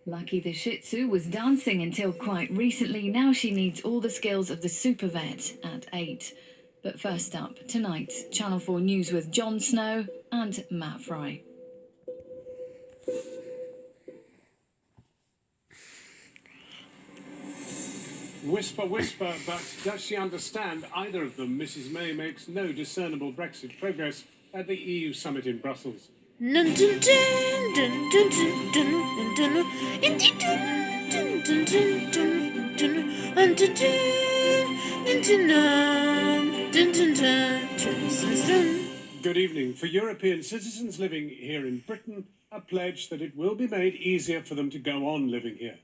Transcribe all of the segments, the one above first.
Lucky the Shih Tzu was dancing until quite recently. Now she needs all the skills of the super vet at 8. But first up, tonight's Channel 4 News with Jon Snow and Matt Frei. Whisper, whisper, but does she understand either of them? Mrs May makes no discernible Brexit progress at the EU summit in Brussels. Good evening. For European citizens living here in Britain, a pledge that it will be made easier for them to go on living here.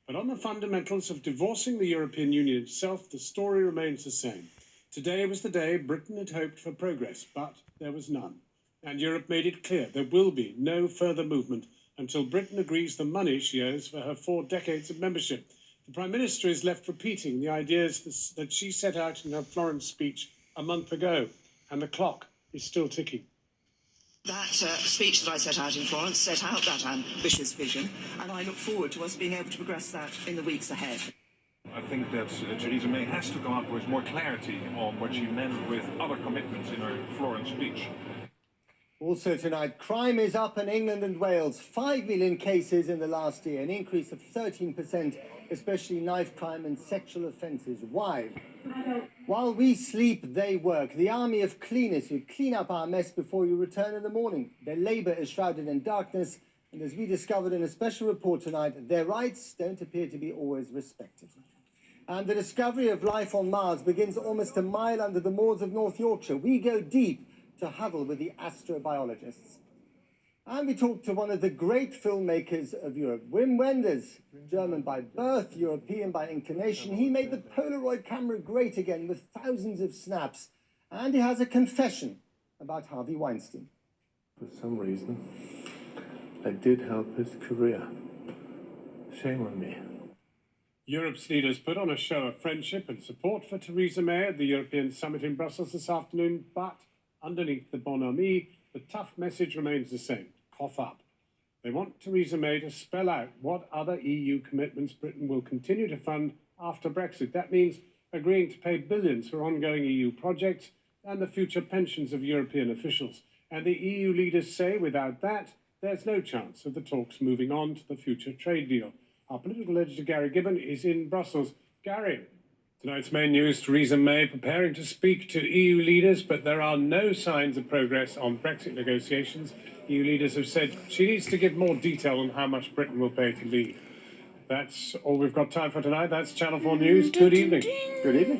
But on the fundamentals of divorcing the European Union itself, the story remains the same. Today was the day Britain had hoped for progress, but there was none. And Europe made it clear there will be no further movement until Britain agrees the money she owes for her 4 decades of membership. The Prime Minister is left repeating the ideas that she set out in her Florence speech a month ago, and the clock is still ticking. That speech that I set out in Florence set out that ambitious vision, and I look forward to us being able to progress that in the weeks ahead. I think that Theresa May has to come up with more clarity on what she meant with other commitments in her Florence speech. Also tonight, crime is up in England and Wales. 5 million cases in the last year, an increase of 13%, especially knife crime and sexual offences. Why? While we sleep, they work. The army of cleaners who clean up our mess before you return in the morning. Their labour is shrouded in darkness, and as we discovered in a special report tonight, their rights don't appear to be always respected. And the discovery of life on Mars begins almost a mile under the moors of North Yorkshire. We go deep to huddle with the astrobiologists. And we talked to one of the great filmmakers of Europe, Wim Wenders, German by birth, European by inclination. He made the Polaroid camera great again with thousands of snaps. And he has a confession about Harvey Weinstein. For some reason, I did help his career. Shame on me. Europe's leaders put on a show of friendship and support for Theresa May at the European summit in Brussels this afternoon, but underneath the bonhomie, the tough message remains the same. Cough up. They want Theresa May to spell out what other EU commitments Britain will continue to fund after Brexit. That means agreeing to pay billions for ongoing EU projects and the future pensions of European officials. And the EU leaders say without that, there's no chance of the talks moving on to the future trade deal. Our political editor, Gary Gibbon, is in Brussels. Gary, tonight's main news, Theresa May preparing to speak to EU leaders, but there are no signs of progress on Brexit negotiations. EU leaders have said she needs to give more detail on how much Britain will pay to leave. That's all we've got time for tonight. That's Channel 4 News. Good evening. Good evening.